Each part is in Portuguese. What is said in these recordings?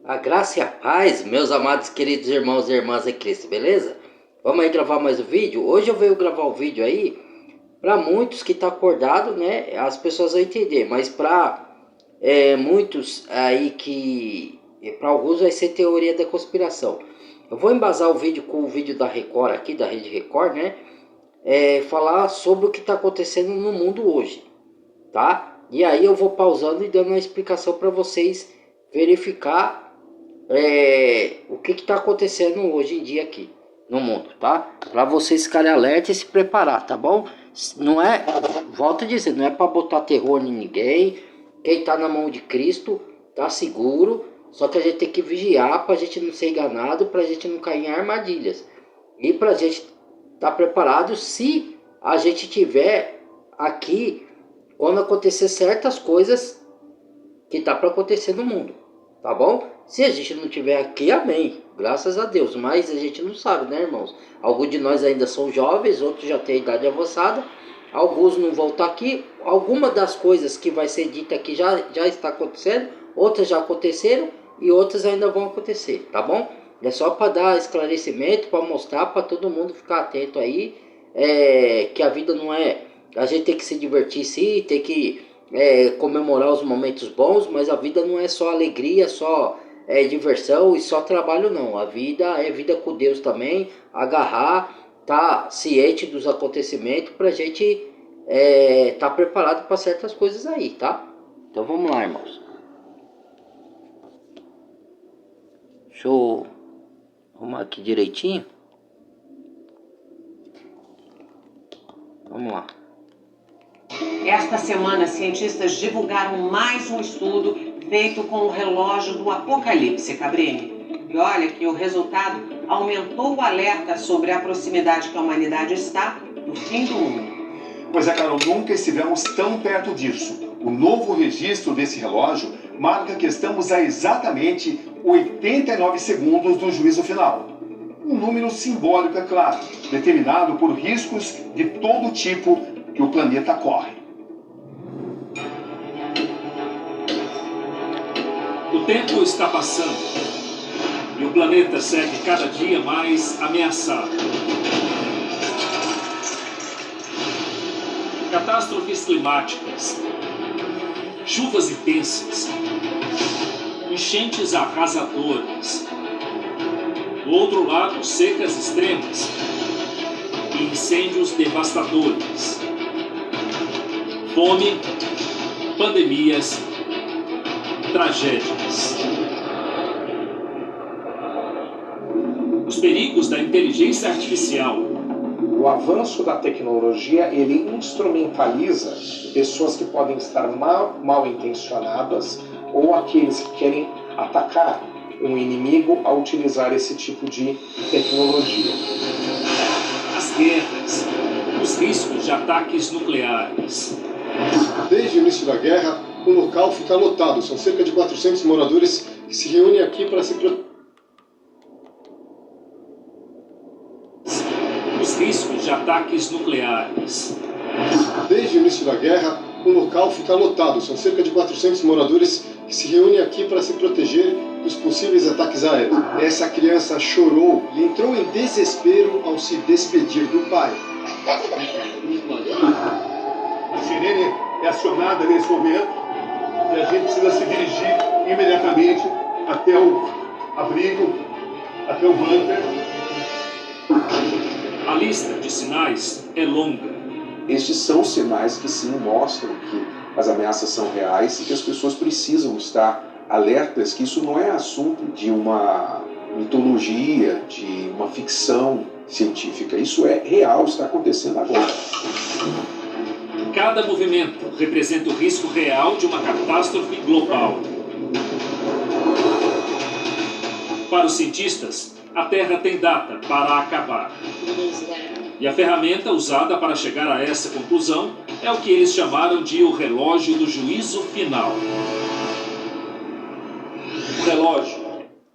A graça e a paz, meus amados queridos irmãos e irmãs em Cristo, beleza? Vamos aí gravar mais um vídeo. Hoje eu venho gravar um vídeo aí para muitos que tá acordado, né? As pessoas vão entender, mas para muitos aí que para alguns vai ser teoria da conspiração. Eu vou embasar o vídeo com o vídeo da Record aqui, da Rede Record, né? Falar sobre o que está acontecendo no mundo hoje, tá? E aí eu vou pausando e dando uma explicação para vocês verificar o que está acontecendo hoje em dia aqui no mundo, tá? Para vocês ficarem alerta e se preparar, tá bom? Não é, volto a dizer, não é para botar terror em ninguém. Quem tá na mão de Cristo tá seguro, só que a gente tem que vigiar para a gente não ser enganado, para a gente não cair em armadilhas e para a gente estar preparado se a gente tiver aqui quando acontecer certas coisas que tá para acontecer no mundo, tá bom? Se a gente não tiver aqui, amém, graças a Deus, mas a gente não sabe, né, irmãos? Alguns de nós ainda são jovens, outros já têm idade avançada, alguns não vão estar aqui. Alguma das coisas que vai ser dita aqui já está acontecendo, outras já aconteceram e outras ainda vão acontecer, tá bom? É só para dar esclarecimento, para mostrar, para todo mundo ficar atento aí, que a vida não é... A gente tem que se divertir sim, tem que comemorar os momentos bons, mas a vida não é só alegria, só diversão e só trabalho não. A vida é vida com Deus também, agarrar, tá ciente dos acontecimentos pra gente tá preparado para certas coisas aí, tá? Então vamos lá, irmãos. Deixa eu arrumar aqui direitinho. Vamos lá. Esta semana, cientistas divulgaram mais um estudo feito com o relógio do Apocalipse, Cabrini. E olha que o resultado aumentou o alerta sobre a proximidade que a humanidade está do fim do mundo. Pois é, Carol, nunca estivemos tão perto disso. O novo registro desse relógio marca que estamos a exatamente 89 segundos do juízo final. Um número simbólico, é claro, determinado por riscos de todo tipo que o planeta corre. O tempo está passando e o planeta segue cada dia mais ameaçado. Catástrofes climáticas, chuvas intensas, enchentes arrasadoras. Do outro lado, secas extremas e incêndios devastadores. Fome, pandemias, tragédias. Os perigos da inteligência artificial. O avanço da tecnologia, ele instrumentaliza pessoas que podem estar mal intencionadas ou aqueles que querem atacar um inimigo a utilizar esse tipo de tecnologia. As guerras, os riscos de ataques nucleares. Desde o início da guerra, o local fica lotado. São cerca de 400 moradores que se reúnem aqui para se proteger. Os riscos de ataques nucleares. Desde o início da guerra, o local fica lotado. São cerca de 400 moradores que se reúnem aqui para se proteger dos possíveis ataques aéreos. Essa criança chorou e entrou em desespero ao se despedir do pai. A sirene é acionada nesse momento e a gente precisa se dirigir imediatamente até o abrigo, até o bunker. A lista de sinais é longa. Estes são sinais que sim mostram que as ameaças são reais e que as pessoas precisam estar alertas que isso não é assunto de uma mitologia, de uma ficção científica. Isso é real, está acontecendo agora. Cada movimento representa o risco real de uma catástrofe global. Para os cientistas, a Terra tem data para acabar. E a ferramenta usada para chegar a essa conclusão é o que eles chamaram de o relógio do juízo final. O relógio.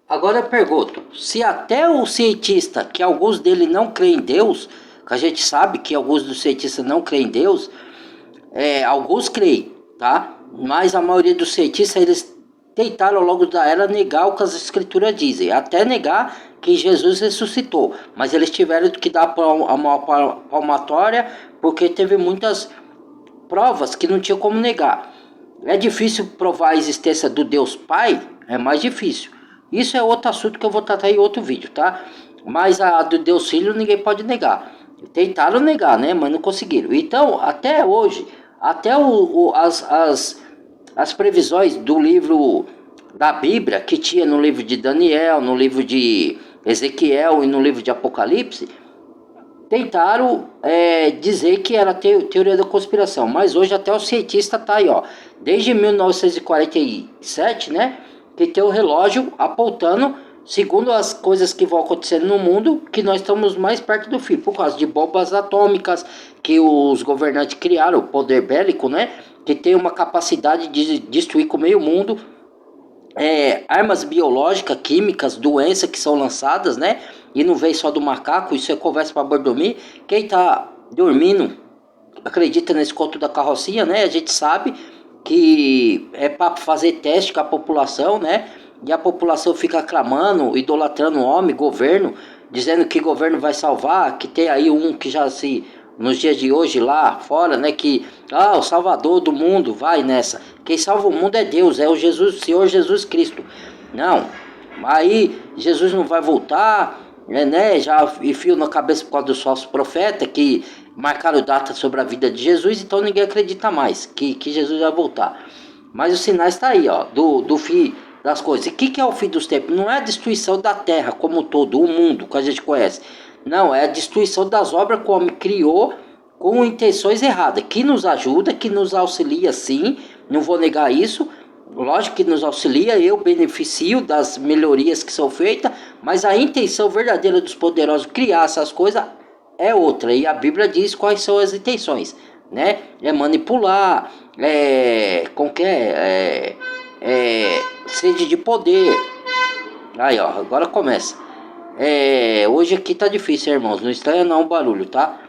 Agora eu pergunto, se até o cientista, que alguns dele não creem em Deus, que a gente sabe que alguns dos cientistas não creem em Deus, alguns creem, tá? Mas a maioria dos cientistas, eles tentaram ao longo da era negar o que as escrituras dizem, até negar que Jesus ressuscitou, mas eles tiveram que dar uma palmatória porque teve muitas provas que não tinha como negar. É difícil provar a existência do Deus Pai, é mais difícil. Isso é outro assunto que eu vou tratar em outro vídeo, tá? Mas a do Deus Filho ninguém pode negar. Tentaram negar, né? Mas não conseguiram. Então, até hoje, até as previsões do livro da Bíblia, que tinha no livro de Daniel, no livro de Ezequiel e no livro de Apocalipse, tentaram dizer que era teoria da conspiração. Mas hoje até o cientista tá aí, ó. Desde 1947, né? Que tem o relógio apontando, segundo as coisas que vão acontecendo no mundo, que nós estamos mais perto do fim, por causa de bombas atômicas que os governantes criaram, o poder bélico, né? Que tem uma capacidade de destruir com meio mundo, armas biológicas, químicas, doenças que são lançadas, né? E não vem só do macaco, isso é conversa para boi dormir. Quem tá dormindo acredita nesse conto da carrocinha, né? A gente sabe que é para fazer teste com a população, né? E a população fica clamando, idolatrando o homem, governo, dizendo que o governo vai salvar, que tem aí um que já nos dias de hoje lá fora, né? Que, o salvador do mundo, vai nessa. Quem salva o mundo é Deus, é o Senhor Jesus Cristo. Não, aí Jesus não vai voltar, né? Já enfio na cabeça por causa dos falsos profetas que marcaram data sobre a vida de Jesus, então ninguém acredita mais que Jesus vai voltar. Mas os sinais estão aí, ó, do fim das coisas. E o que é o fim dos tempos? Não é a destruição da terra como um todo, o mundo que a gente conhece. Não, é a destruição das obras que o homem criou com intenções erradas, que nos ajuda, que nos auxilia sim, não vou negar isso. Lógico que nos auxilia, eu beneficio das melhorias que são feitas, mas a intenção verdadeira dos poderosos criar essas coisas é outra, e a Bíblia diz quais são as intenções, né? É manipular, sede de poder. Aí, ó, agora começa. Hoje aqui tá difícil, irmãos, não estranha não o barulho, tá?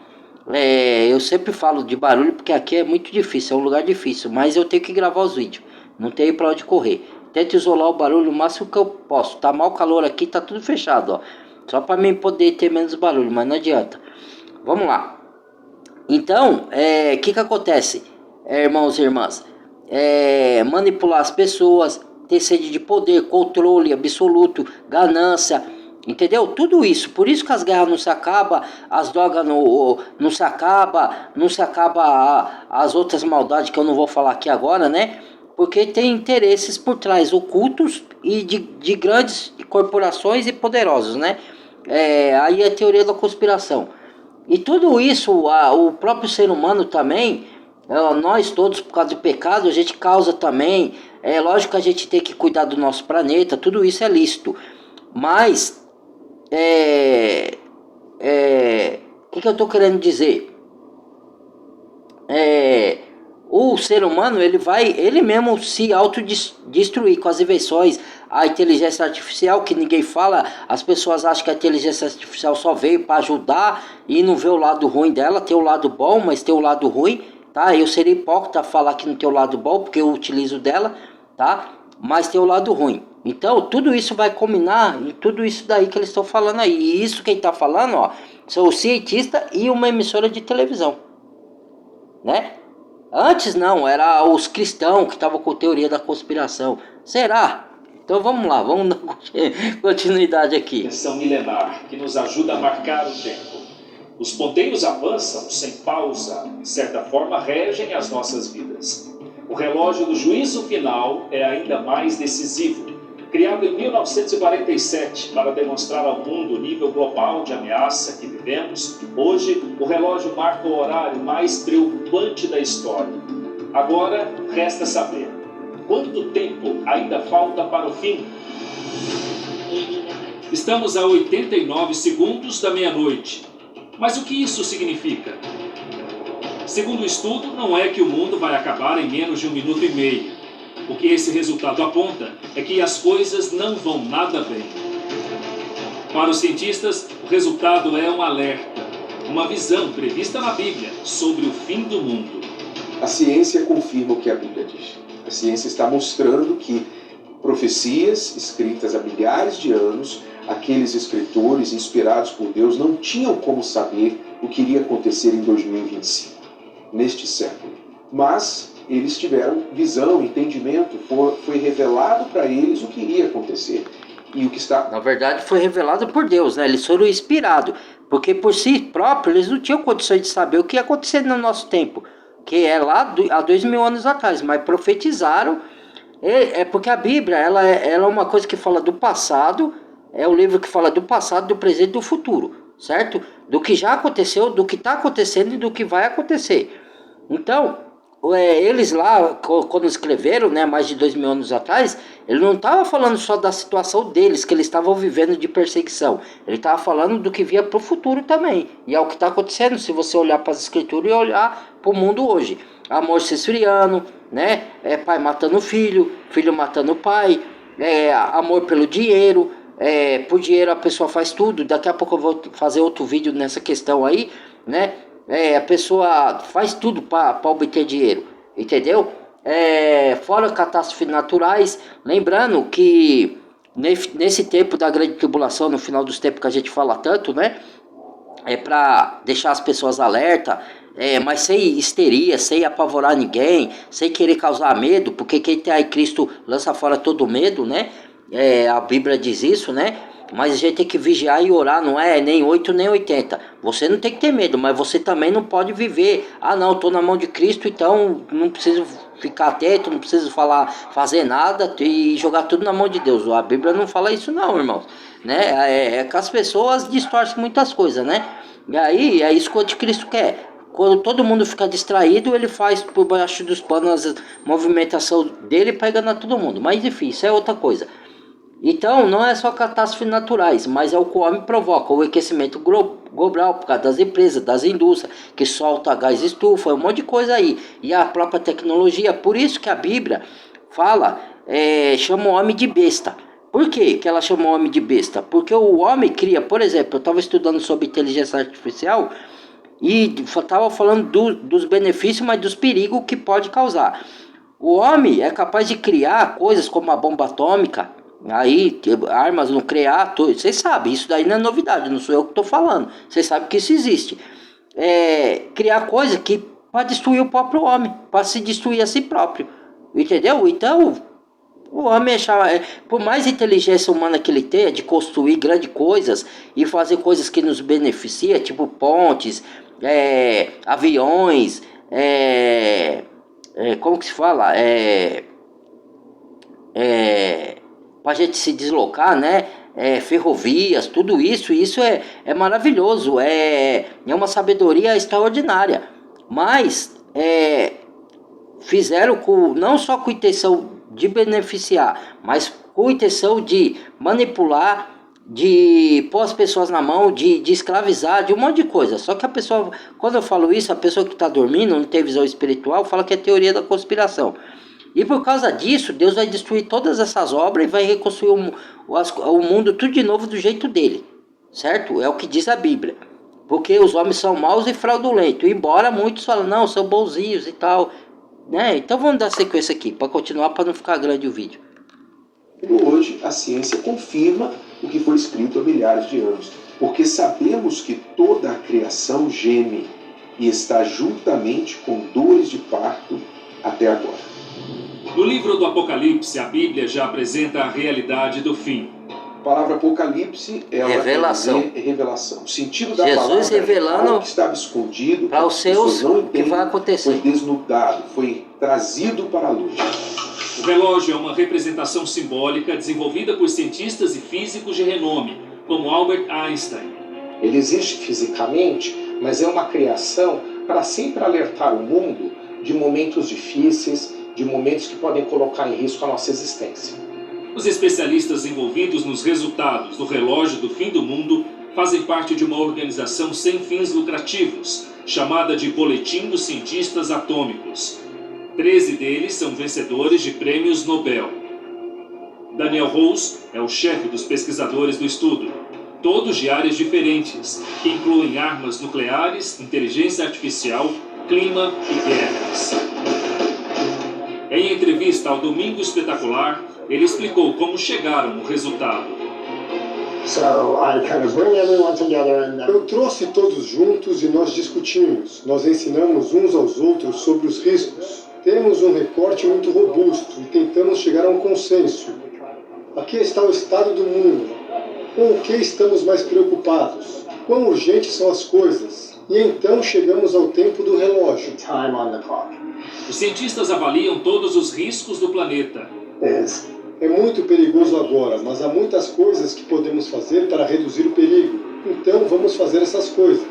Eu sempre falo de barulho porque aqui é muito difícil, é um lugar difícil, mas eu tenho que gravar os vídeos, não tenho pra onde correr. Tento isolar o barulho o máximo que eu posso. Tá mal calor aqui, tá tudo fechado, ó. Só pra mim poder ter menos barulho, mas não adianta. Vamos lá. Então, o que acontece, irmãos e irmãs? Manipular as pessoas, ter sede de poder, controle absoluto, ganância, entendeu? Tudo isso. Por isso que as guerras não se acabam, as drogas não se acabam, as outras maldades que eu não vou falar aqui agora, né? Porque tem interesses por trás, ocultos e de grandes corporações e poderosos, né? Aí é a teoria da conspiração. E tudo isso, o próprio ser humano também, nós todos, por causa do pecado, a gente causa também. É lógico que a gente tem que cuidar do nosso planeta, tudo isso é lícito. Mas, o que eu estou querendo dizer? O ser humano, ele mesmo se autodestruir com as invenções, a inteligência artificial, que ninguém fala, as pessoas acham que a inteligência artificial só veio para ajudar e não vê o lado ruim dela, tem o lado bom, mas tem o lado ruim, tá? Eu seria hipócrita falar que não tem o lado bom, porque eu utilizo dela, tá? Mas tem o lado ruim. Então, tudo isso vai combinar em tudo isso daí que eles estão falando aí. E isso quem está falando, ó, são os cientistas e uma emissora de televisão, né? Antes não, era os cristãos que estavam com teoria da conspiração. Será? Então vamos lá, vamos dar continuidade aqui. Missão milenar que nos ajuda a marcar o tempo. Os ponteiros avançam sem pausa, de certa forma regem as nossas vidas. O relógio do juízo final é ainda mais decisivo. Criado em 1947 para demonstrar ao mundo o nível global de ameaça que vivemos, hoje o relógio marca o horário mais preocupante da história. Agora resta saber, quanto tempo ainda falta para o fim? Estamos a 89 segundos da meia-noite. Mas o que isso significa? Segundo o estudo, não é que o mundo vai acabar em menos de 1 minuto e meio. O que esse resultado aponta é que as coisas não vão nada bem. Para os cientistas, o resultado é um alerta, uma visão prevista na Bíblia sobre o fim do mundo. A ciência confirma o que a Bíblia diz. A ciência está mostrando que Profecias escritas há milhares de anos, aqueles escritores inspirados por Deus não tinham como saber o que iria acontecer em 2025, neste século. Mas eles tiveram visão, entendimento, foi revelado para eles o que iria acontecer. E o que está... Na verdade foi revelado por Deus, né? Eles foram inspirados, porque por si próprios eles não tinham condições de saber o que ia acontecer no nosso tempo, que é lá há 2000 anos atrás, mas profetizaram. É porque a Bíblia ela é uma coisa que fala do passado, é o livro que fala do passado, do presente e do futuro, certo? Do que já aconteceu, do que está acontecendo e do que vai acontecer. Então, eles lá, quando escreveram, né, mais de 2000 anos atrás, ele não estava falando só da situação deles, que eles estavam vivendo de perseguição. Ele estava falando do que via para o futuro também. E é o que está acontecendo se você olhar para as escrituras e olhar para o mundo hoje. Amor se esfriando, né? Pai matando filho, filho matando pai, amor pelo dinheiro. Por dinheiro a pessoa faz tudo. Daqui a pouco eu vou fazer outro vídeo nessa questão aí, né? A pessoa faz tudo para obter dinheiro, entendeu? Fora catástrofes naturais, lembrando que nesse tempo da grande tribulação, no final dos tempos que a gente fala tanto, né? É para deixar as pessoas alerta, mas sem histeria, sem apavorar ninguém, sem querer causar medo, porque quem tem aí Cristo lança fora todo medo, né? A Bíblia diz isso, né? Mas a gente tem que vigiar e orar, não é nem 8 nem 80. Você não tem que ter medo, mas você também não pode viver. Ah não, estou na mão de Cristo, então não preciso ficar atento, não preciso fazer nada e jogar tudo na mão de Deus. A Bíblia não fala isso não, irmãos. Né? Que as pessoas distorcem muitas coisas, né? E aí é isso que o anticristo quer. Quando todo mundo fica distraído, ele faz por baixo dos panos a movimentação dele para enganar todo mundo. Mas enfim, isso é outra coisa. Então, não é só catástrofes naturais, mas é o que o homem provoca, o aquecimento global por causa das empresas, das indústrias, que solta gás estufa, um monte de coisa aí. E a própria tecnologia, por isso que a Bíblia fala, chama o homem de besta. Por que ela chama o homem de besta? Porque o homem cria, por exemplo, eu estava estudando sobre inteligência artificial e estava falando dos benefícios, mas dos perigos que pode causar. O homem é capaz de criar coisas como a bomba atômica, aí armas nucleares, vocês sabem, isso daí não é novidade, não sou eu que estou falando, vocês sabem que isso existe. Criar coisa que para destruir o próprio homem, para se destruir a si próprio, entendeu? Então o homem por mais inteligência humana que ele tenha de construir grandes coisas e fazer coisas que nos beneficiam, tipo pontes, aviões, como que se fala? Para a gente se deslocar, né? Ferrovias, tudo isso é maravilhoso, é uma sabedoria extraordinária. Mas fizeram não só com a intenção de beneficiar, mas com a intenção de manipular, de pôr as pessoas na mão, de escravizar, de um monte de coisa. Só que a pessoa, quando eu falo isso, a pessoa que está dormindo, não tem visão espiritual, fala que é teoria da conspiração. E por causa disso, Deus vai destruir todas essas obras e vai reconstruir o mundo tudo de novo do jeito dele, certo? É o que diz a Bíblia. Porque os homens são maus e fraudulentos, embora muitos falam, não, são bonzinhos e tal, né? Então vamos dar sequência aqui, para continuar, para não ficar grande o vídeo. Hoje a ciência confirma o que foi escrito há milhares de anos, porque sabemos que toda a criação geme e está juntamente com dores de parto até agora. No livro do Apocalipse, a Bíblia já apresenta a realidade do fim. A palavra Apocalipse é revelação. Revelação. O sentido da Jesus palavra revelando algo que estava escondido para os seus o que vai acontecer. Foi desnudado, foi trazido para a luz. O relógio é uma representação simbólica desenvolvida por cientistas e físicos de renome, como Albert Einstein. Ele existe fisicamente, mas é uma criação para sempre alertar o mundo de momentos difíceis, de momentos que podem colocar em risco a nossa existência. Os especialistas envolvidos nos resultados do relógio do fim do mundo fazem parte de uma organização sem fins lucrativos, chamada de Boletim dos Cientistas Atômicos. 13 deles são vencedores de prêmios Nobel. Daniel Rose é o chefe dos pesquisadores do estudo, todos de áreas diferentes, que incluem armas nucleares, inteligência artificial, clima e guerras. Em entrevista entrevista ao Domingo Espetacular, ele explicou como chegaram no resultado. Eu trouxe todos juntos e nós discutimos. Nós ensinamos uns aos outros sobre os riscos. Temos um recorte muito robusto e tentamos chegar a um consenso. Aqui está o estado do mundo. Com o que estamos mais preocupados? Quão urgentes são as coisas? E então chegamos ao tempo do relógio. Os cientistas avaliam todos os riscos do planeta. É muito perigoso agora, mas há muitas coisas que podemos fazer para reduzir o perigo. Então vamos fazer essas coisas.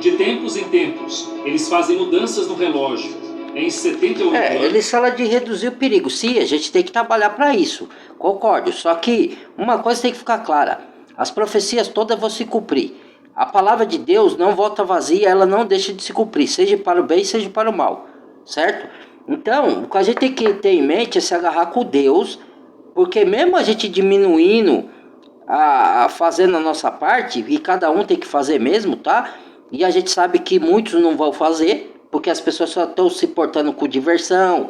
De tempos em tempos, eles fazem mudanças no relógio. Em 78 anos... Eles falam de reduzir o perigo. Sim, a gente tem que trabalhar para isso. Concordo. Só que uma coisa tem que ficar clara. As profecias todas vão se cumprir. A palavra de Deus não volta vazia, ela não deixa de se cumprir. Seja para o bem, seja para o mal. Certo? Então, o que a gente tem que ter em mente é se agarrar com Deus, porque mesmo a gente diminuindo, fazendo a nossa parte, e cada um tem que fazer mesmo, tá? E a gente sabe que muitos não vão fazer, porque as pessoas só estão se portando com diversão,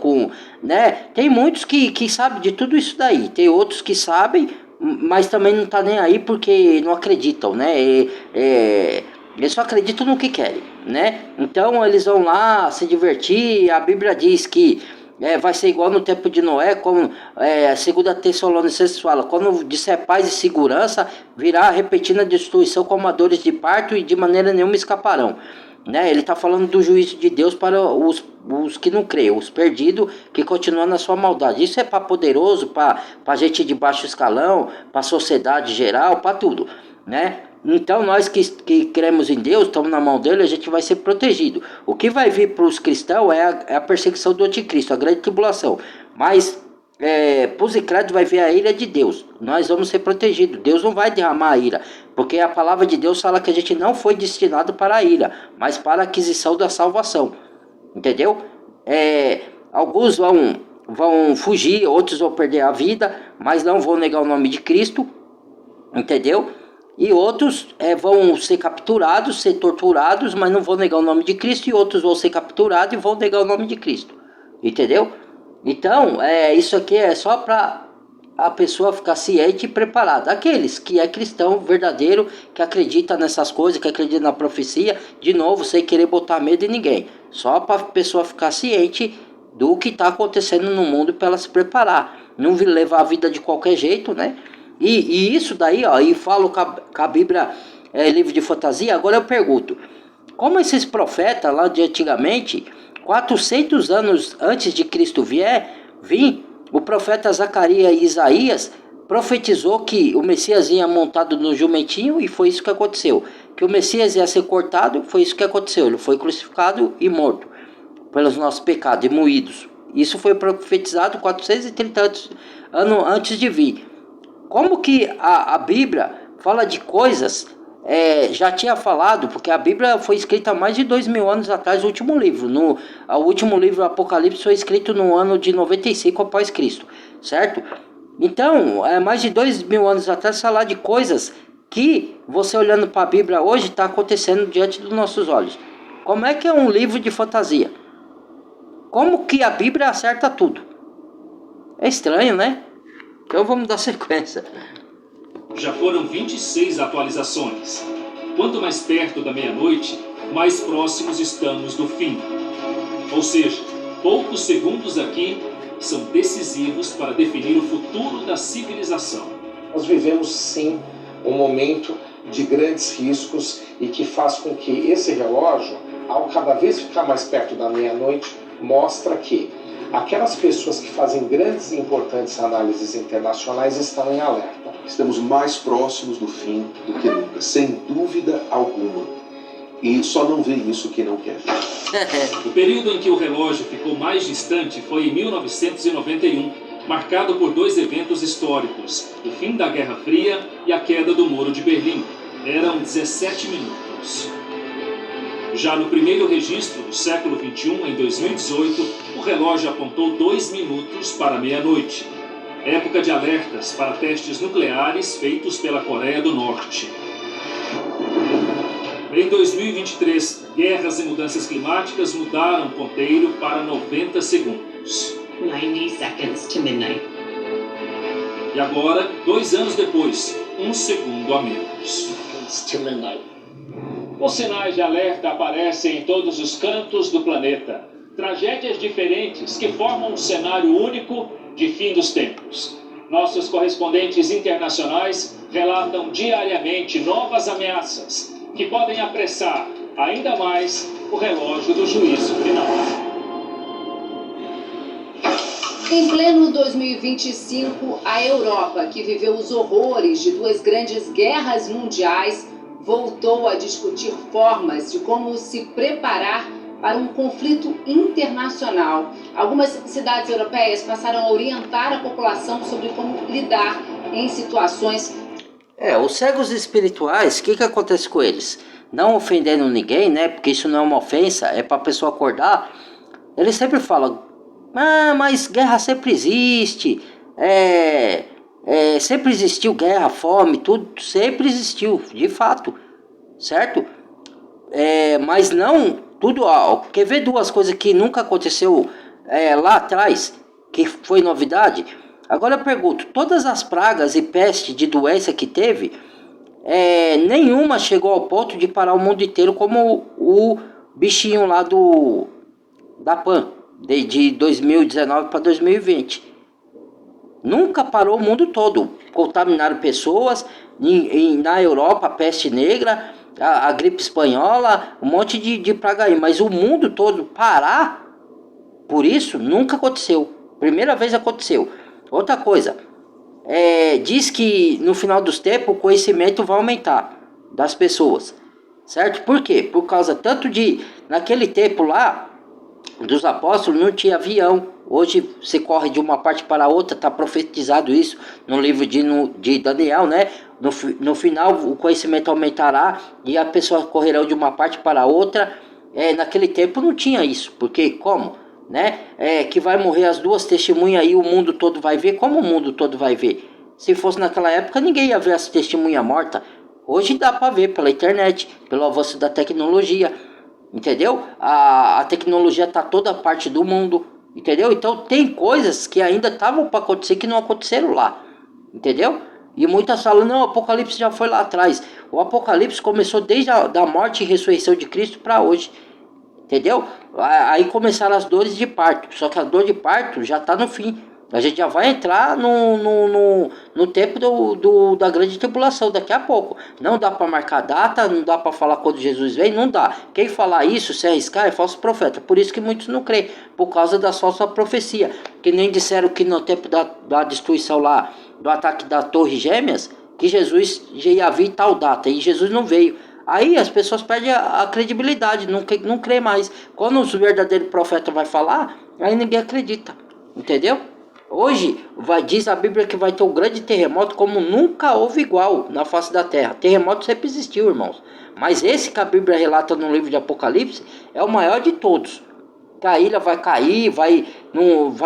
né? Tem muitos que sabem de tudo isso daí, tem outros que sabem, mas também não tá nem aí porque não acreditam, né? Eles só acreditam no que querem, né? Então eles vão lá se divertir. A Bíblia diz que vai ser igual no tempo de Noé, como 2 Tessalonicenses fala, quando disser paz e segurança, virá repetindo a destruição como a dores de parto e de maneira nenhuma escaparão. Né? Ele está falando do juízo de Deus para os que não creem, os perdidos que continuam na sua maldade. Isso é para poderoso, para gente de baixo escalão, para a sociedade geral, para tudo, né? Então nós que cremos em Deus, estamos na mão dele, a gente vai ser protegido. O que vai vir para os cristãos é a perseguição do anticristo, a grande tribulação. Mas para os incrédulos vai vir a ira de Deus. Nós vamos ser protegidos. Deus não vai derramar a ira, porque a palavra de Deus fala que a gente não foi destinado para a ira, mas para a aquisição da salvação. Entendeu? Alguns vão fugir, outros vão perder a vida, mas não vão negar o nome de Cristo. Entendeu? E outros vão ser capturados, ser torturados, mas não vão negar o nome de Cristo. E outros vão ser capturados e vão negar o nome de Cristo. Entendeu? Então, isso aqui é só para a pessoa ficar ciente e preparada. Aqueles que é cristão verdadeiro, que acredita nessas coisas, que acredita na profecia, de novo, sem querer botar medo em ninguém. Só para a pessoa ficar ciente do que está acontecendo no mundo para ela se preparar. Não levar a vida de qualquer jeito, né? E isso daí, e falo que a Bíblia é livro de fantasia. Agora eu pergunto, como esses profetas lá de antigamente, 400 anos antes de Cristo vir, o profeta Zacarias e Isaías profetizou que o Messias ia montado no jumentinho, e foi isso que aconteceu. Que o Messias ia ser cortado, foi isso que aconteceu. Ele foi crucificado e morto pelos nossos pecados e moídos. Isso foi profetizado 430 anos antes de vir. Como que a Bíblia fala de coisas, já tinha falado, porque a Bíblia foi escrita há mais de 2000 anos atrás, o último livro. O último livro, Apocalipse, foi escrito no ano de 95 após Cristo, certo? Então, mais de 2000 anos atrás, falar de coisas que você olhando para a Bíblia hoje está acontecendo diante dos nossos olhos. Como é que é um livro de fantasia? Como que a Bíblia acerta tudo? É estranho, né? Então vamos dar sequência. Já foram 26 atualizações. Quanto mais perto da meia-noite, mais próximos estamos do fim. Ou seja, poucos segundos aqui são decisivos para definir o futuro da civilização. Nós vivemos sim um momento de grandes riscos e que faz com que esse relógio, ao cada vez ficar mais perto da meia-noite, mostra que aquelas pessoas que fazem grandes e importantes análises internacionais estão em alerta. Estamos mais próximos do fim do que nunca, sem dúvida alguma. E só não vê isso quem não quer ver. O período em que o relógio ficou mais distante foi em 1991, marcado por 2 eventos históricos: o fim da Guerra Fria e a queda do Muro de Berlim. Eram 17 minutos. Já no primeiro registro do século XXI, em 2018, o relógio apontou 2 minutos para meia-noite. Época de alertas para testes nucleares feitos pela Coreia do Norte. Em 2023, guerras e mudanças climáticas mudaram o ponteiro para 90 segundos. 90 seconds to midnight. E agora, 2 anos depois, 1 segundo a menos. To midnight. Os sinais de alerta aparecem em todos os cantos do planeta. Tragédias diferentes que formam um cenário único de fim dos tempos. Nossos correspondentes internacionais relatam diariamente novas ameaças que podem apressar ainda mais o relógio do juízo final. Em pleno 2025, a Europa, que viveu os horrores de 2 grandes guerras mundiais, voltou a discutir formas de como se preparar para um conflito internacional. Algumas cidades europeias passaram a orientar a população sobre como lidar em situações. Os cegos espirituais, o que acontece com eles? Não ofendendo ninguém, né? Porque isso não é uma ofensa, é para a pessoa acordar. Eles sempre falam, mas guerra sempre existe, sempre existiu guerra, fome, tudo sempre existiu, de fato, certo? Mas não tudo, quer ver 2 coisas que nunca aconteceu lá atrás, que foi novidade? Agora eu pergunto, todas as pragas e peste de doença que teve, nenhuma chegou ao ponto de parar o mundo inteiro como o bichinho lá da PAN, de 2019 para 2020. Nunca parou o mundo todo. Contaminaram pessoas, na Europa a peste negra, a gripe espanhola, um monte de praga aí. Mas o mundo todo parar por isso nunca aconteceu. Primeira vez aconteceu. Outra coisa, diz que no final dos tempos o conhecimento vai aumentar das pessoas, certo? Por quê? Por causa tanto naquele tempo lá, dos apóstolos não tinha avião. Hoje você corre de uma parte para a outra, está profetizado isso no livro de Daniel, né? No final o conhecimento aumentará e a pessoa correrá de uma parte para a outra. Naquele tempo não tinha isso, porque como? Né? Que vai morrer as 2 testemunhas e o mundo todo vai ver. Como o mundo todo vai ver? Se fosse naquela época ninguém ia ver as testemunhas mortas. Hoje dá para ver pela internet, pelo avanço da tecnologia, entendeu? A tecnologia está toda parte do mundo, entendeu? Então tem coisas que ainda estavam para acontecer que não aconteceram lá, entendeu? E muitas falam, não, o Apocalipse já foi lá atrás. O Apocalipse começou desde a morte e ressurreição de Cristo para hoje, entendeu? Aí começaram as dores de parto, só que a dor de parto já está no fim. A gente já vai entrar no tempo da grande tribulação daqui a pouco. Não dá para marcar data, não dá para falar quando Jesus vem, não dá. Quem falar isso, se arriscar, é falso profeta. Por isso que muitos não creem, por causa da falsa profecia. Que nem disseram que no tempo da destruição lá, do ataque da Torre Gêmeas, que Jesus já ia vir tal data, e Jesus não veio. Aí as pessoas perdem a credibilidade, não crê mais. Quando o verdadeiro profeta vai falar, aí ninguém acredita, entendeu? Hoje, diz a Bíblia que vai ter um grande terremoto como nunca houve igual na face da terra. Terremoto sempre existiu, irmãos. Mas esse que a Bíblia relata no livro de Apocalipse é o maior de todos. Que a ilha vai cair, vai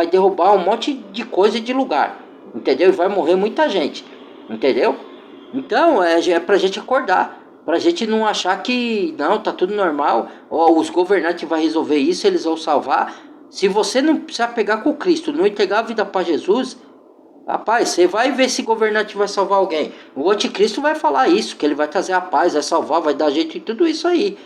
derrubar um monte de coisa de lugar. Entendeu? E vai morrer muita gente. Entendeu? Então, é pra gente acordar. Pra gente não achar que, não, tá tudo normal. Ou os governantes vão resolver isso, eles vão salvar. Se você não se apegar com Cristo, não entregar a vida para Jesus, rapaz, você vai ver se governante vai salvar alguém. O anticristo vai falar isso, que ele vai trazer a paz, vai salvar, vai dar jeito em tudo isso aí,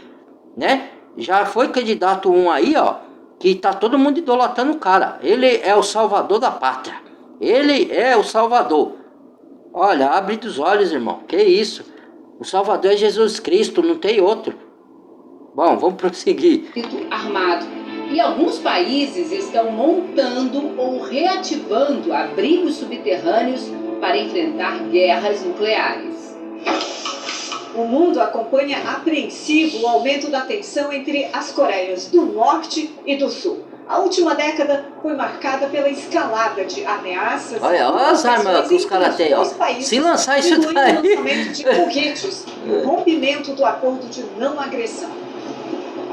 né? Já foi candidato um aí, ó, que tá todo mundo idolatrando o cara. Ele é o salvador da pátria. Ele é o salvador. Olha, abre dos olhos, irmão. Que isso? O salvador é Jesus Cristo, não tem outro. Bom, vamos prosseguir. Armado. E alguns países estão montando ou reativando abrigos subterrâneos para enfrentar guerras nucleares. O mundo acompanha apreensivo o aumento da tensão entre as Coreias do Norte e do Sul. A última década foi marcada pela escalada de ameaças. Olha as armas que os caras têm, ó. Se lançar isso daí. O lançamento de foguetes e o rompimento do acordo de não agressão.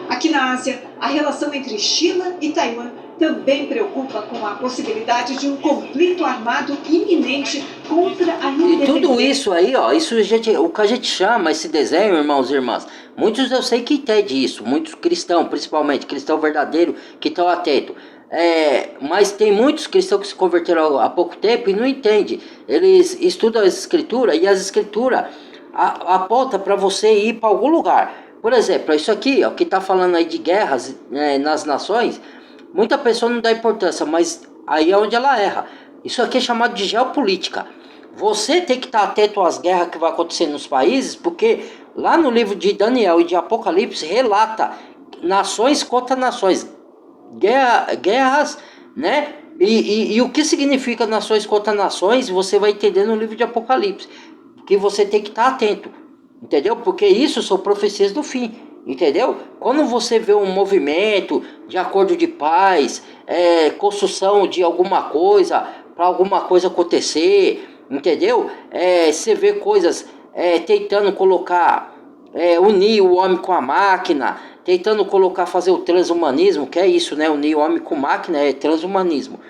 Aqui na Ásia, a relação entre China e Taiwan também preocupa com a possibilidade de um conflito armado iminente contra a independência. E tudo isso aí, ó, isso o que a gente chama, esse desenho, irmãos e irmãs, muitos eu sei que entendem isso, muitos cristãos, principalmente, cristão verdadeiro, que estão atentos. Mas tem muitos cristãos que se converteram há pouco tempo e não entendem. Eles estudam as escrituras e as escrituras apontam para você ir para algum lugar. Por exemplo, isso aqui, ó, que está falando aí de guerras nas nações, muita pessoa não dá importância, mas aí é onde ela erra. Isso aqui é chamado de geopolítica. Você tem que estar atento às guerras que vão acontecer nos países, porque lá no livro de Daniel e de Apocalipse relata nações contra nações, guerras, né? E o que significa nações contra nações, você vai entender no livro de Apocalipse, que você tem que estar atento, entendeu? Porque isso são profecias do fim, entendeu? Quando você vê um movimento de acordo de paz, construção de alguma coisa, para alguma coisa acontecer, entendeu? Você vê coisas tentando colocar, unir o homem com a máquina, tentando fazer o transhumanismo, que é isso, né? Unir o homem com máquina é transhumanismo.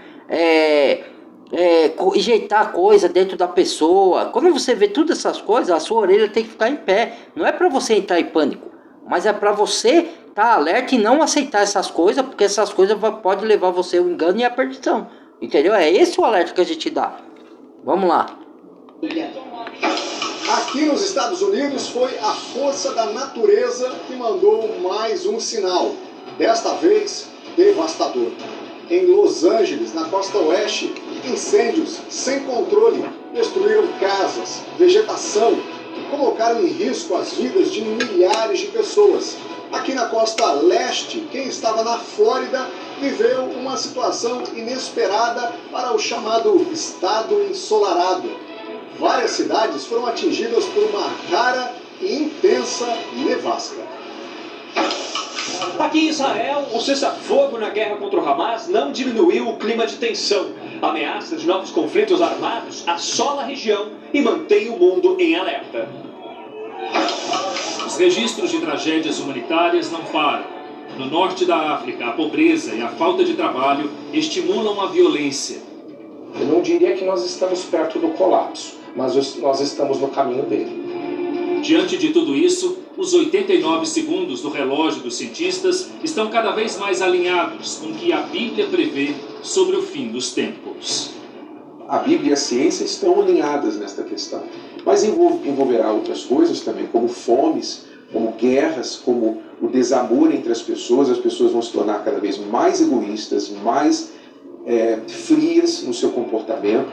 Injetar coisa dentro da pessoa. Quando você vê todas essas coisas, a sua orelha tem que ficar em pé. Não é para você entrar em pânico, mas é para você estar alerta e não aceitar essas coisas, porque essas coisas podem levar você ao engano e à perdição. Entendeu? É esse o alerta que a gente dá. Vamos lá. Aqui nos Estados Unidos foi a força da natureza que mandou mais um sinal, desta vez devastador. Em Los Angeles, na costa oeste, incêndios sem controle destruíram casas, vegetação e colocaram em risco as vidas de milhares de pessoas. Aqui na costa leste, quem estava na Flórida viveu uma situação inesperada para o chamado estado ensolarado. Várias cidades foram atingidas por uma rara e intensa nevasca. Aqui em Israel, o cessar-fogo na guerra contra o Hamas não diminuiu o clima de tensão. A ameaça de novos conflitos armados assola a região e mantém o mundo em alerta. Os registros de tragédias humanitárias não param. No norte da África, a pobreza e a falta de trabalho estimulam a violência. Eu não diria que nós estamos perto do colapso, mas nós estamos no caminho dele. Diante de tudo isso, os 89 segundos do relógio dos cientistas estão cada vez mais alinhados com o que a Bíblia prevê sobre o fim dos tempos. A Bíblia e a ciência estão alinhadas nesta questão, mas envolverá outras coisas também, como fomes, como guerras, como o desamor entre as pessoas vão se tornar cada vez mais egoístas, mais frias no seu comportamento.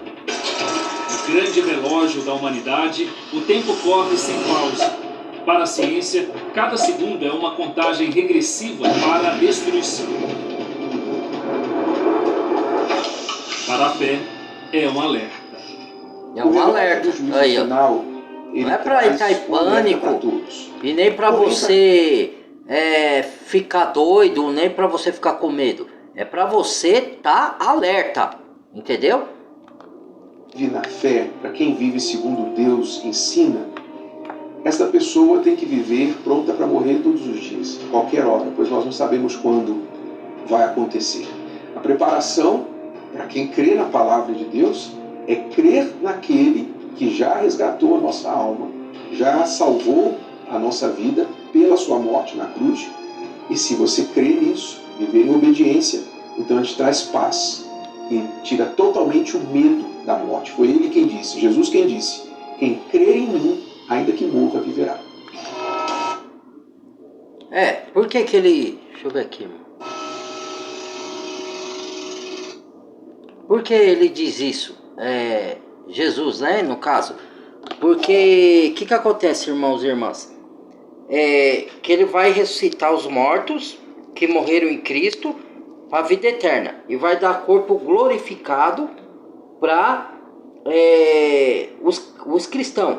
No grande relógio da humanidade, o tempo corre sem pausa. Para a ciência, cada segundo é uma contagem regressiva para a destruição. Para a fé, é um alerta. É um alerta. Aí, ó. Final, não é para entrar em pânico e nem para você ficar doido, nem para você ficar com medo. É para você estar alerta, entendeu? E na fé, para quem vive segundo Deus ensina, esta pessoa tem que viver pronta para morrer todos os dias, qualquer hora, pois nós não sabemos quando vai acontecer. A preparação, para quem crê na palavra de Deus, é crer naquele que já resgatou a nossa alma, já salvou a nossa vida pela sua morte na cruz. E se você crê nisso, viver em obediência, então a gente traz paz e tira totalmente o medo da morte. Foi ele quem disse, Jesus quem disse, quem crer em mim, ainda que morra, viverá. Por que ele... Deixa eu ver aqui. Por que ele diz isso? Jesus, né, no caso. Porque, o que acontece, irmãos e irmãs? Que ele vai ressuscitar os mortos que morreram em Cristo para a vida eterna. E vai dar corpo glorificado para os cristãos.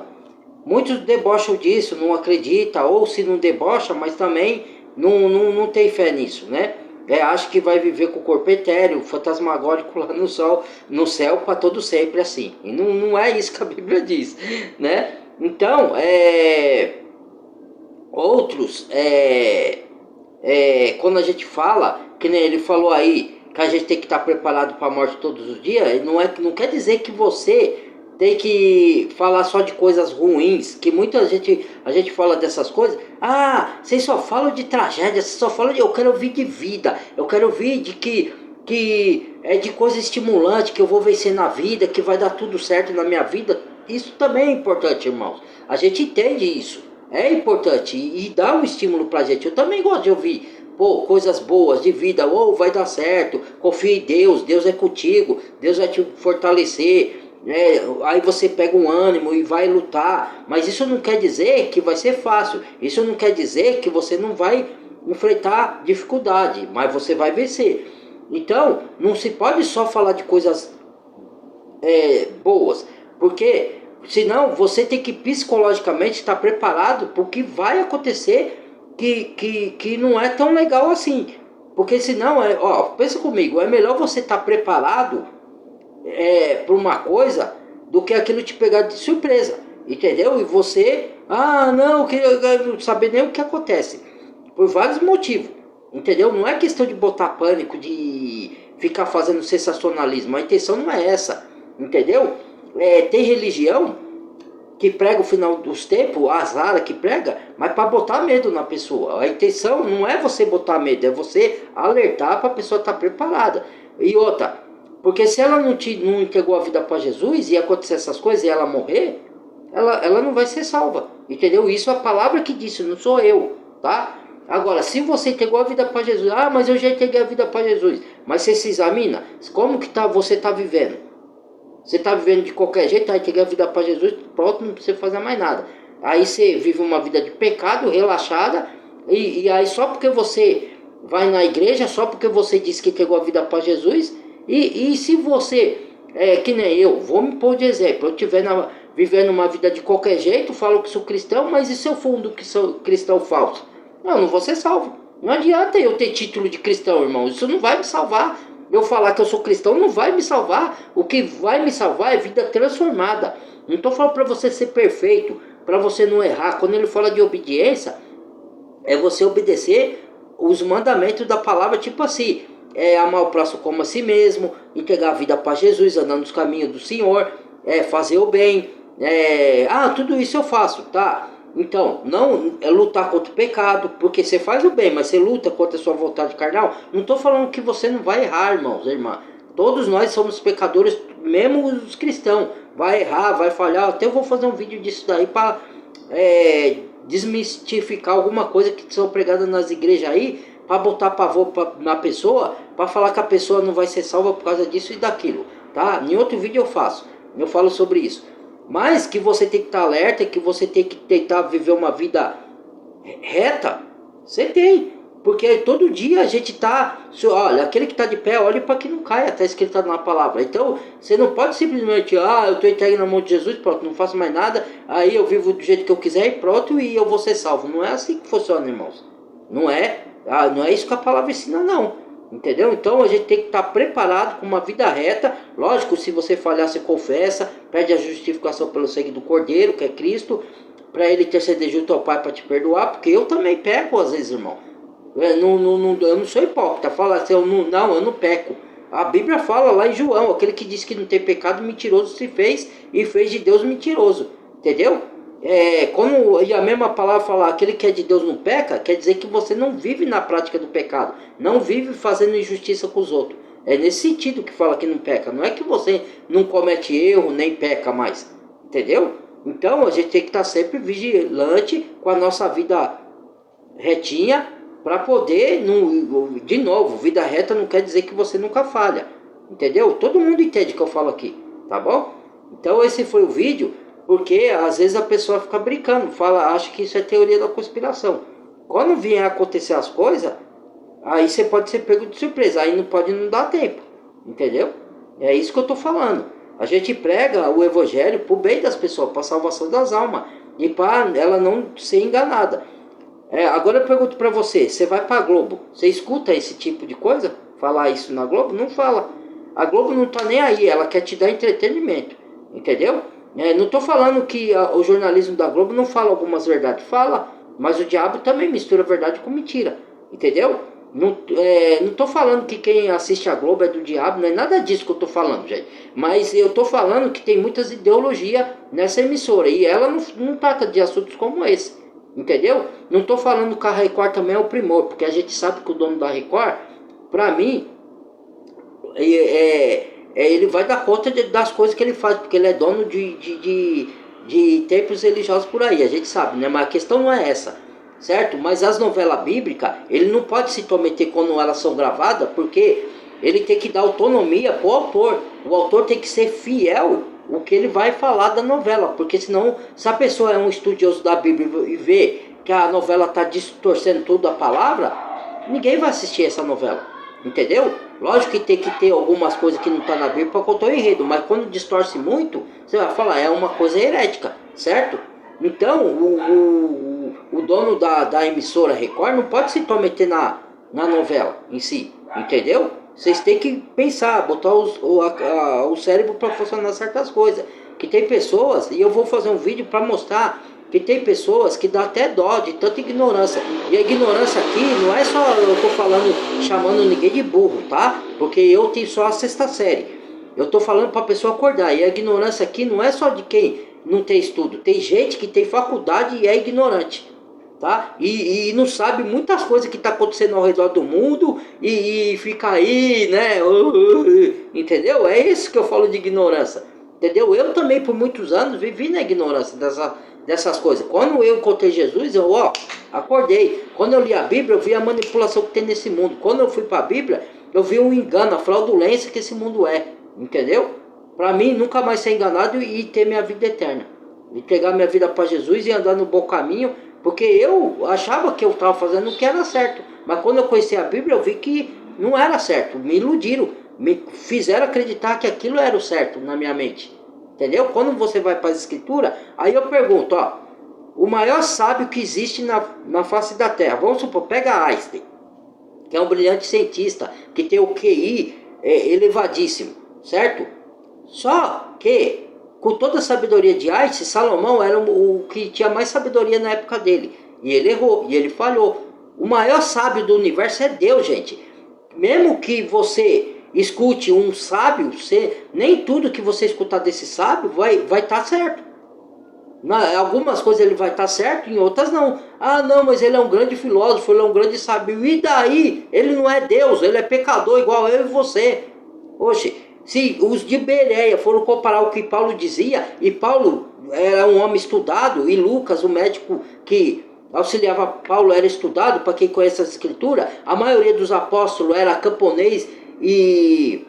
Muitos debocham disso, não acreditam, ou se não debocha, mas também não tem fé nisso, né? Acha que vai viver com o corpo etéreo, fantasmagórico lá no céu para todo sempre assim. E não é isso que a Bíblia diz, né? Então, outros, quando a gente fala, que nem ele falou aí, que a gente tem que estar preparado para a morte todos os dias, não quer dizer que você tem que falar só de coisas ruins, que muita gente, a gente fala dessas coisas. Ah, vocês só falam de tragédia, vocês só falam de... Eu quero ouvir de vida, eu quero ouvir de que é de coisa estimulante, que eu vou vencer na vida, que vai dar tudo certo na minha vida. Isso também é importante, irmãos. A gente entende isso, é importante e dá um estímulo pra gente. Eu também gosto de ouvir, pô, coisas boas de vida. Oh, vai dar certo, confia em Deus, Deus é contigo, Deus vai te fortalecer. Aí você pega um ânimo e vai lutar, mas isso não quer dizer que vai ser fácil, isso não quer dizer que você não vai enfrentar dificuldade, mas você vai vencer. Então não se pode só falar de coisas boas, porque senão você tem que psicologicamente estar preparado para o que vai acontecer que não é tão legal assim, porque senão pensa comigo, é melhor você estar preparado para uma coisa do que aquilo te pegar de surpresa, entendeu? E você, não saber nem o que acontece, por vários motivos, entendeu? Não é questão de botar pânico, de ficar fazendo sensacionalismo, a intenção não é essa, entendeu? Tem religião que prega o final dos tempos, a Zara que prega, mas para botar medo na pessoa. A intenção não é você botar medo, é você alertar para a pessoa estar preparada. E outra, porque se ela não entregou a vida para Jesus e acontecer essas coisas e ela morrer, ela não vai ser salva, entendeu? Isso é a palavra que disse, não sou eu, tá? Agora, se você entregou a vida para Jesus, mas eu já entreguei a vida para Jesus, mas você se examina, como que você está vivendo? Você está vivendo de qualquer jeito, aí entreguei a vida para Jesus, pronto, não precisa fazer mais nada. Aí você vive uma vida de pecado, relaxada, e aí só porque você vai na igreja, só porque você disse que entregou a vida para Jesus, e se você, que nem eu, vou me pôr de exemplo, eu estiver vivendo uma vida de qualquer jeito, falo que sou cristão, mas e se eu for que sou cristão falso? Não vou ser salvo. Não adianta eu ter título de cristão, irmão, isso não vai me salvar. Eu falar que eu sou cristão não vai me salvar. O que vai me salvar é vida transformada. Não estou falando para você ser perfeito, para você não errar. Quando ele fala de obediência, é você obedecer os mandamentos da palavra, tipo assim, amar o próximo como a si mesmo, entregar a vida para Jesus, andar nos caminhos do Senhor, fazer o bem, tudo isso eu faço, tá? Então, não é lutar contra o pecado, porque você faz o bem, mas você luta contra a sua vontade carnal. Não estou falando que você não vai errar, irmãos e irmãs. Todos nós somos pecadores, mesmo os cristãos. Vai errar, vai falhar. Até eu vou fazer um vídeo disso daí para desmistificar alguma coisa que são pregadas nas igrejas aí, para botar pavor na pessoa, para falar que a pessoa não vai ser salva por causa disso e daquilo, tá? Em outro vídeo eu falo sobre isso. Mas que você tem que estar alerta, que você tem que tentar viver uma vida reta, você tem. Porque todo dia a gente está... Olha, aquele que está de pé, olhe para que não caia, está escrito na palavra. Então, você não pode simplesmente... eu estou entregue na mão de Jesus, pronto, não faço mais nada. Aí eu vivo do jeito que eu quiser e pronto, e eu vou ser salvo. Não é assim que funciona, irmãos. Não é isso que a palavra ensina, não. Entendeu? Então a gente tem que estar preparado com uma vida reta. Lógico, se você falhar, você confessa, pede a justificação pelo sangue do Cordeiro, que é Cristo, para ele interceder junto ao Pai para te perdoar, porque eu também peco às vezes, irmão. Eu não sou hipócrita, fala assim, eu não peco. A Bíblia fala lá em João, aquele que diz que não tem pecado, mentiroso se fez e fez de Deus mentiroso, entendeu? E a mesma palavra falar, aquele que é de Deus não peca, quer dizer que você não vive na prática do pecado, não vive fazendo injustiça com os outros. É nesse sentido que fala que não peca, não é que você não comete erro, nem peca mais, entendeu? Então a gente tem que estar sempre vigilante com a nossa vida retinha, para poder, de novo, vida reta não quer dizer que você nunca falha, entendeu? Todo mundo entende o que eu falo aqui, tá bom? Então esse foi o vídeo. Porque às vezes a pessoa fica brincando, acha que isso é teoria da conspiração. Quando vier acontecer as coisas, aí você pode ser pego de surpresa, aí não dar tempo, entendeu? É isso que eu estou falando. A gente prega o evangelho para o bem das pessoas, para a salvação das almas, e para ela não ser enganada. Agora eu pergunto para você vai para a Globo, você escuta esse tipo de coisa? Falar isso na Globo? Não fala. A Globo não está nem aí, ela quer te dar entretenimento, entendeu? Não estou falando que o jornalismo da Globo não fala algumas verdades, fala, mas o diabo também mistura verdade com mentira, entendeu? Não tô falando que quem assiste a Globo é do diabo, não é nada disso que eu tô falando, gente. Mas eu tô falando que tem muitas ideologias nessa emissora. E ela não trata de assuntos como esse. Entendeu? Não tô falando que a Record também é o primor. Porque a gente sabe que o dono da Record, pra mim, ele vai dar conta das coisas que ele faz. Porque ele é dono de templos religiosos por aí. A gente sabe, né? Mas a questão não é essa. Certo? Mas as novelas bíblicas, ele não pode se intrometer quando elas são gravadas, porque ele tem que dar autonomia pro autor. O autor tem que ser fiel o que ele vai falar da novela, porque senão, se a pessoa é um estudioso da Bíblia e vê que a novela está distorcendo tudo a palavra, ninguém vai assistir essa novela. Entendeu? Lógico que tem que ter algumas coisas que não estão na Bíblia para contar o enredo, mas quando distorce muito, você vai falar, é uma coisa herética, certo? Então, o dono da emissora Record não pode se intrometer na novela em si, entendeu? Vocês têm que pensar, botar o cérebro para funcionar certas coisas. Que tem pessoas, e eu vou fazer um vídeo para mostrar que tem pessoas que dá até dó de tanta ignorância. E a ignorância aqui não é só eu tô falando, chamando ninguém de burro, tá? Porque eu tenho só a 6ª série. Eu tô falando para a pessoa acordar. E a ignorância aqui não é só de quem não tem estudo. Tem gente que tem faculdade e é ignorante, tá? E não sabe muitas coisas que tá acontecendo ao redor do mundo e fica aí, né? Entendeu? É isso que eu falo de ignorância. Entendeu? Eu também por muitos anos vivi na ignorância dessas coisas. Quando eu encontrei Jesus, eu acordei. Quando eu li a Bíblia, eu vi a manipulação que tem nesse mundo. Quando eu fui para a Bíblia, eu vi um engano, a fraudulência que esse mundo é. Entendeu? Para mim, nunca mais ser enganado e ter minha vida eterna. Entregar minha vida para Jesus e andar no bom caminho. Porque eu achava que eu estava fazendo o que era certo. Mas quando eu conheci a Bíblia, eu vi que não era certo. Me iludiram. Me fizeram acreditar que aquilo era o certo na minha mente. Entendeu? Quando você vai para as escrituras, aí eu pergunto, o maior sábio que existe na face da Terra. Vamos supor, pega Einstein, que é um brilhante cientista, que tem o QI elevadíssimo, certo? Só que, com toda a sabedoria de Einstein, Salomão era o que tinha mais sabedoria na época dele. E ele errou, e ele falhou. O maior sábio do universo é Deus, gente. Mesmo que você escute um sábio, nem tudo que você escutar desse sábio vai estar certo. Algumas coisas ele vai estar certo, em outras não. Ah, não, mas ele é um grande filósofo, ele é um grande sábio. E daí? Ele não é Deus, ele é pecador igual eu e você. Oxe, se os de Bereia foram comparar o que Paulo dizia, e Paulo era um homem estudado, e Lucas, o médico que auxiliava Paulo, era estudado, para quem conhece as escrituras, a maioria dos apóstolos era camponês e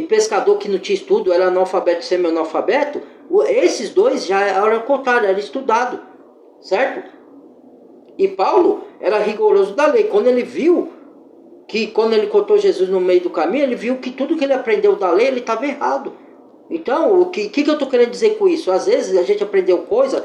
pescador que não tinha estudo, era analfabeto e semi-analfabeto. Esses dois já eram o contrário, era estudado, certo? E Paulo era rigoroso da lei. Quando ele viu que, quando ele encontrou Jesus no meio do caminho, ele viu que tudo que ele aprendeu da lei, ele estava errado. Então, o que eu estou querendo dizer com isso? Às vezes a gente aprendeu coisa,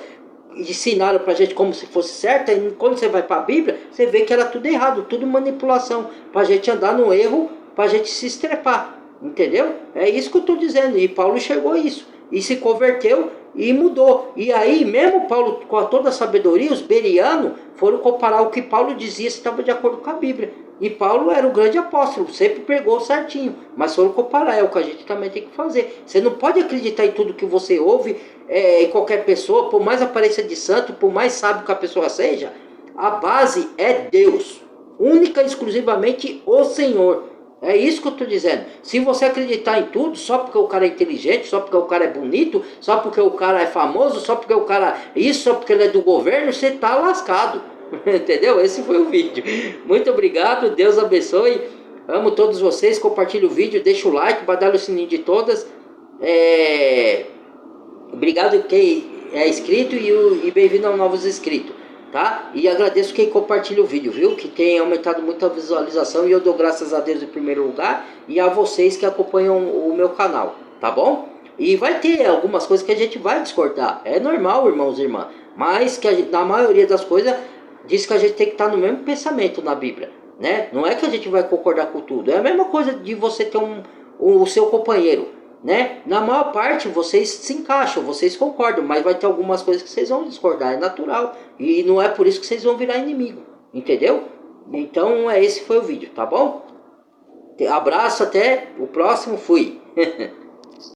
ensinaram pra gente como se fosse certa, e quando você vai para a Bíblia, você vê que era tudo errado, tudo manipulação, pra gente andar no erro, pra gente se estrepar, entendeu? É isso que eu estou dizendo, e Paulo enxergou isso, e se converteu e mudou. E aí, mesmo Paulo, com toda a sabedoria, os bereanos foram comparar o que Paulo dizia se estava de acordo com a Bíblia. E Paulo era o grande apóstolo, sempre pregou certinho, mas foram comparar, é o que a gente também tem que fazer. Você não pode acreditar em tudo que você ouve, em qualquer pessoa, por mais aparência de santo, por mais sábio que a pessoa seja, a base é Deus, única e exclusivamente o Senhor. É isso que eu estou dizendo. Se você acreditar em tudo, só porque o cara é inteligente, só porque o cara é bonito, só porque o cara é famoso, só porque o cara isso, só porque ele é do governo, você está lascado. Entendeu? Esse foi o vídeo. Muito obrigado, Deus abençoe. Amo todos vocês. Compartilhe o vídeo, deixa o like, badalha o sininho de todas. Obrigado quem é inscrito e bem-vindo aos novos inscritos, tá? E agradeço quem compartilha o vídeo, viu? Que tem aumentado muito a visualização e eu dou graças a Deus em primeiro lugar e a vocês que acompanham o meu canal, tá bom? E vai ter algumas coisas que a gente vai discordar. É normal, irmãos e irmãs. Mas que na maioria das coisas diz que a gente tem que estar no mesmo pensamento na Bíblia, né? Não é que a gente vai concordar com tudo. É a mesma coisa de você ter o seu companheiro, né? Na maior parte vocês se encaixam, vocês concordam, mas vai ter algumas coisas que vocês vão discordar, é natural. E não é por isso que vocês vão virar inimigo, entendeu? Então esse foi o vídeo, tá bom? Abraço, até o próximo, fui.